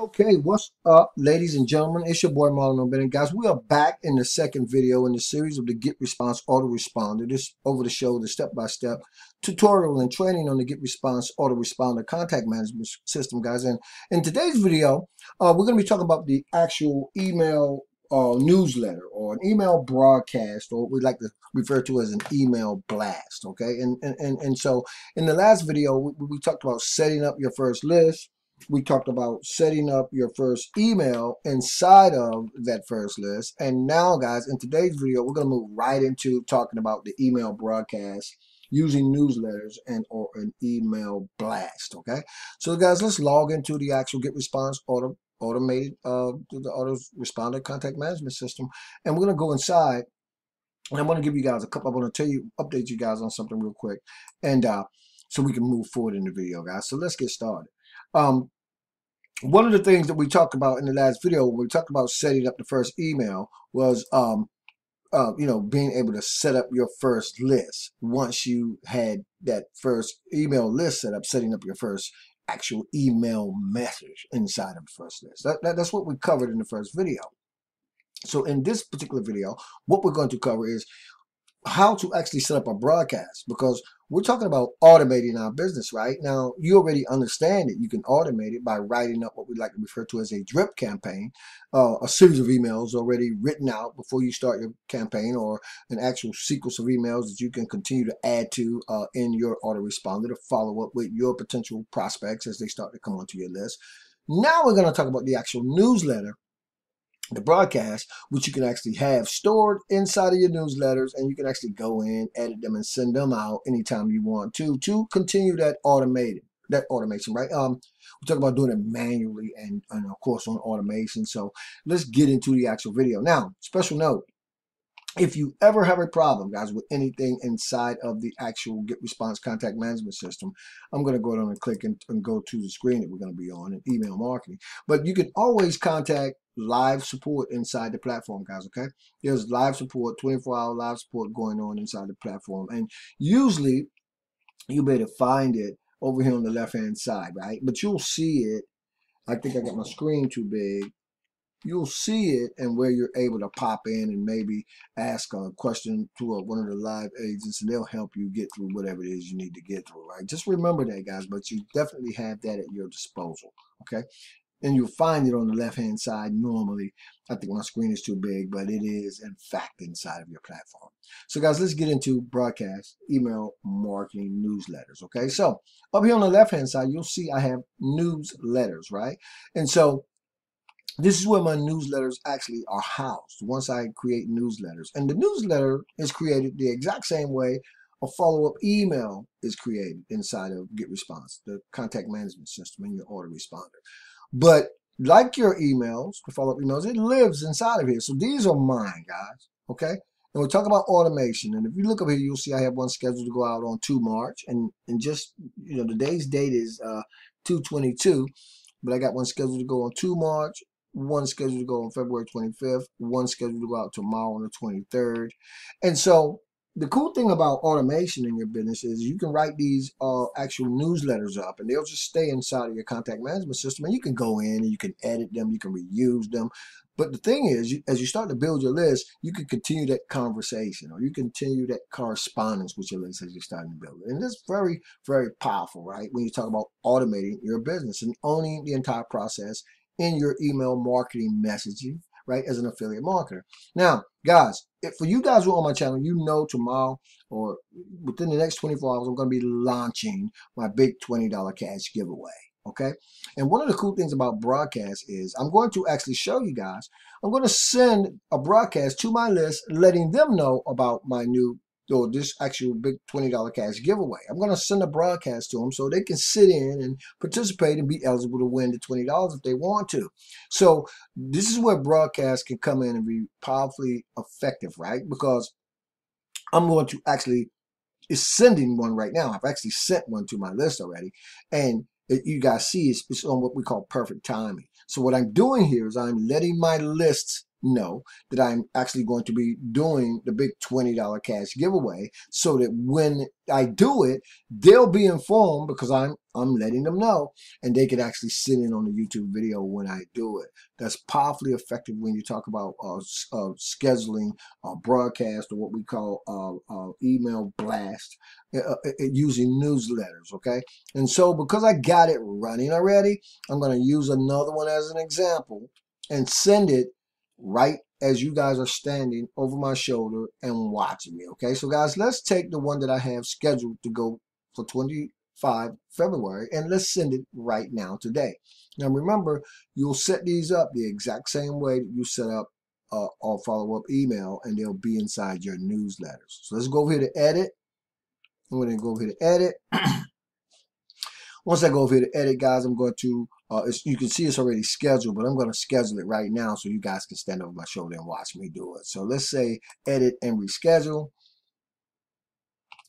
Okay, what's up, ladies and gentlemen? It's your boy Marlon Bennett. Guys, we are back in the second video in the series of the GetResponse Autoresponder. This over the show, the step-by-step tutorial and training on the GetResponse Autoresponder contact management system, guys. And in today's video, we're going to be talking about the actual email newsletter or an email broadcast, or what we like to refer to as an email blast. Okay, and so in the last video, we talked about setting up your first list. We talked about setting up your first email inside of that first list. And now, guys, in today's video, we're going to move right into talking about the email broadcast using newsletters and or an email blast. Okay, so guys, let's log into the actual GetResponse automated the autoresponder contact management system, and we're going to go inside. And I want to give you guys I want to update you guys on something real quick, and so we can move forward in the video, guys. So let's get started. One of the things that we talked about in the last video, when we talked about setting up the first email, was being able to set up your first list. Once you had that first email list set up, setting up your first actual email message inside of the first list. That's what we covered in the first video. So in this particular video, what we're going to cover is how to actually set up a broadcast, because we're talking about automating our business. Right now, you already understand it. You can automate it by writing up what we like to refer to as a drip campaign, a series of emails already written out before you start your campaign, or an actual sequence of emails that you can continue to add to in your autoresponder to follow up with your potential prospects as they start to come onto your list. Now we're going to talk about the actual newsletter, the broadcast, which you can actually have stored inside of your newsletters, and you can actually go in, edit them, and send them out anytime you want to continue that automation, right? We talk about doing it manually and of course on automation. So let's get into the actual video. Now, special note, if you ever have a problem, guys, with anything inside of the actual GetResponse contact management system, I'm going to go down and click and go to the screen that we're going to be on in email marketing. But you can always contact live support inside the platform, guys. Okay, there's live support, 24-hour live support going on inside the platform, and usually you'll be able to find it over here on the left hand side, right? But you'll see it. I think I got my screen too big. You'll see it, and where you're able to pop in and maybe ask a question to one of the live agents, and they'll help you get through whatever it is you need to get through, right? Just remember that, guys, but you definitely have that at your disposal, okay? And you'll find it on the left-hand side normally. I think my screen is too big, but it is, in fact, inside of your platform. So, guys, let's get into broadcast, email, marketing, newsletters, okay? So, up here on the left-hand side, you'll see I have newsletters, right? And so, this is where my newsletters actually are housed once I create newsletters. And the newsletter is created the exact same way a follow-up email is created inside of GetResponse, the contact management system in your autoresponder. But like your emails, the follow-up emails, it lives inside of here. So these are mine, guys, okay? And we're talking about automation. And if you look up here, you'll see I have one scheduled to go out on 2 March. And just, today's date is 2/22. But I got one scheduled to go on 2 March. One scheduled to go on February 25th, one scheduled to go out tomorrow on the 23rd. And so the cool thing about automation in your business is you can write these actual newsletters up, and they'll just stay inside of your contact management system, and you can go in and you can edit them, you can reuse them. But the thing is, as you start to build your list, you can continue that conversation, or you continue that correspondence with your list as you're starting to build it. And that's very, very powerful, right? When you talk about automating your business and owning the entire process in your email marketing messaging, right, as an affiliate marketer. Now, guys, for you guys who are on my channel, tomorrow or within the next 24 hours, I'm going to be launching my big $20 cash giveaway, okay? And one of the cool things about broadcast is I'm going to actually show you guys, I'm going to send a broadcast to my list letting them know about my new or this actual big $20 cash giveaway. I'm going to send a broadcast to them so they can sit in and participate and be eligible to win the $20 if they want to. So this is where broadcast can come in and be powerfully effective, right? Because I'm going to actually is sending one right now. I've actually sent one to my list already, and you guys see it's on what we call perfect timing. So what I'm doing here is I'm letting my lists know that I'm actually going to be doing the big $20 cash giveaway, so that when I do it, they'll be informed because I'm letting them know, and they can actually sit in on the YouTube video when I do it. That's powerfully effective when you talk about scheduling a broadcast, or what we call email blast, using newsletters. Okay, and so because I got it running already, I'm going to use another one as an example and send it right as you guys are standing over my shoulder and watching me. Okay, so guys, let's take the one that I have scheduled to go for 25 February, and let's send it right now today. Now remember, you'll set these up the exact same way that you set up our follow-up email, and they'll be inside your newsletters. So let's go over here to edit. I'm going to go over here to edit. Once I go over here to edit, guys, I'm going to, you can see it's already scheduled, but I'm going to schedule it right now so you guys can stand over my shoulder and watch me do it. So let's say edit and reschedule.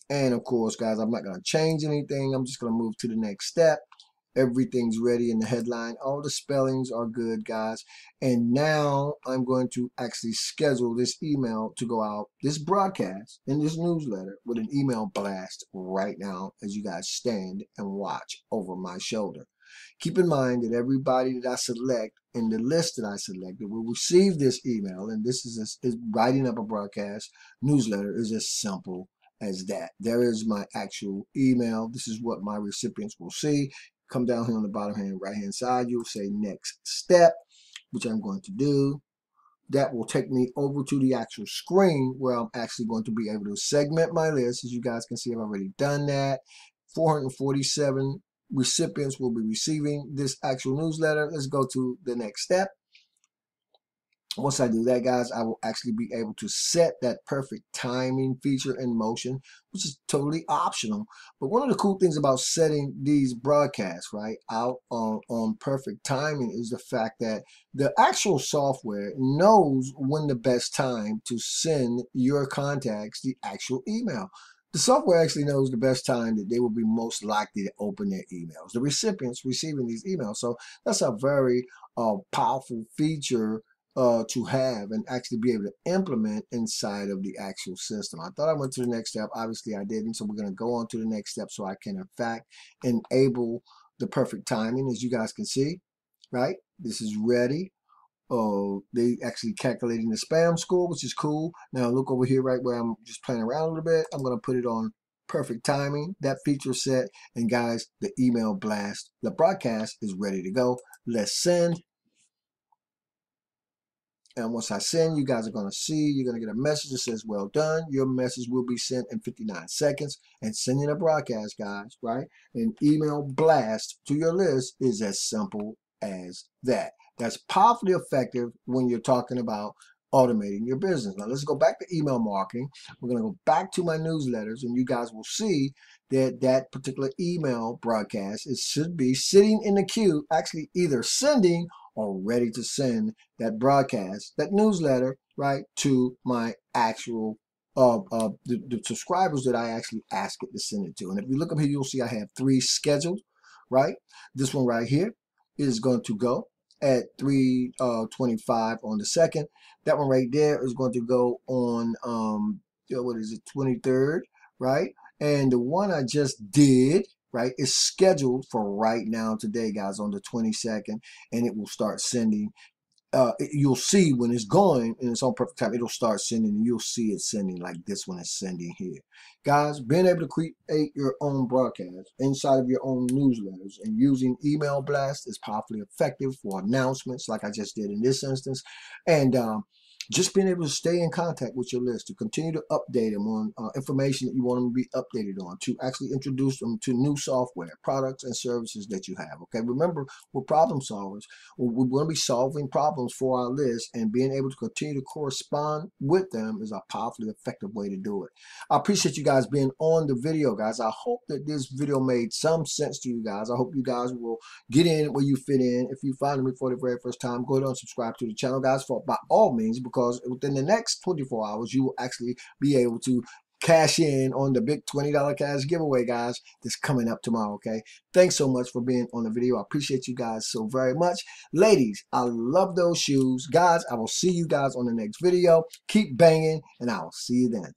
And of course, guys, I'm not going to change anything. I'm just going to move to the next step. Everything's ready in the headline. All the spellings are good, guys. And now I'm going to actually schedule this email to go out, this broadcast in this newsletter, with an email blast right now as you guys stand and watch over my shoulder. Keep in mind that everybody that I select in the list that I selected will receive this email, and this is writing up a broadcast newsletter is as simple as that. There is my actual email. This is what my recipients will see. Come down here on the bottom hand right hand side, you'll say next step, which I'm going to do. That will take me over to the actual screen where I'm actually going to be able to segment my list. As you guys can see, I've already done that. 447 recipients will be receiving this actual newsletter. Let's go to the next step. Once I do that, guys, I will actually be able to set that perfect timing feature in motion, which is totally optional. But one of the cool things about setting these broadcasts right out on perfect timing is the fact that the actual software knows when the best time to send your contacts the actual email. The software actually knows the best time that they will be most likely to open their emails, the recipients receiving these emails. So that's a very powerful feature to have and actually be able to implement inside of the actual system. I thought I went to the next step. Obviously I didn't. So we're going to go on to the next step so I can in fact enable the perfect timing. As you guys can see, right? This is ready. They actually calculating the spam score, which is cool. Now look over here, right where I'm just playing around a little bit. I'm going to put it on perfect timing, that feature set. And guys, the email blast, the broadcast is ready to go. Let's send. And once I send, you guys are going to see, you're going to get a message that says, well done. Your message will be sent in 59 seconds. And sending a broadcast, guys, right? An email blast to your list is as simple as that. That's powerfully effective when you're talking about automating your business. Now, let's go back to email marketing. We're going to go back to my newsletters, and you guys will see that that particular email broadcast should be sitting in the queue, actually either sending or ready to send that broadcast, that newsletter, right, to my actual the subscribers that I actually ask it to send it to. And if you look up here, you'll see I have 3 scheduled, right? This one right here is going to go at 3:25 on the 2nd. That one right there is going to go on what is it, 23rd, right? And the one I just did, right, is scheduled for right now today, guys, on the 22nd, and it will start sending. You'll see when it's going in its own perfect time, it'll start sending, and you'll see it sending like this one is sending here. Guys, being able to create your own broadcast inside of your own newsletters and using email blast is powerfully effective for announcements like I just did in this instance. And just being able to stay in contact with your list, to continue to update them on information that you want them to be updated on, to actually introduce them to new software, products, and services that you have. Okay, remember, we're problem solvers. We want to be solving problems for our list, and being able to continue to correspond with them is a powerfully effective way to do it. I appreciate you guys being on the video, guys. I hope that this video made some sense to you guys. I hope you guys will get in where you fit in. If you find me for the very first time, go ahead and subscribe to the channel, guys, for by all means, because within the next 24 hours, you will actually be able to cash in on the big $20 cash giveaway, guys, that's coming up tomorrow, okay? Thanks so much for being on the video. I appreciate you guys so very much. Ladies, I love those shoes. Guys, I will see you guys on the next video. Keep banging, and I will see you then.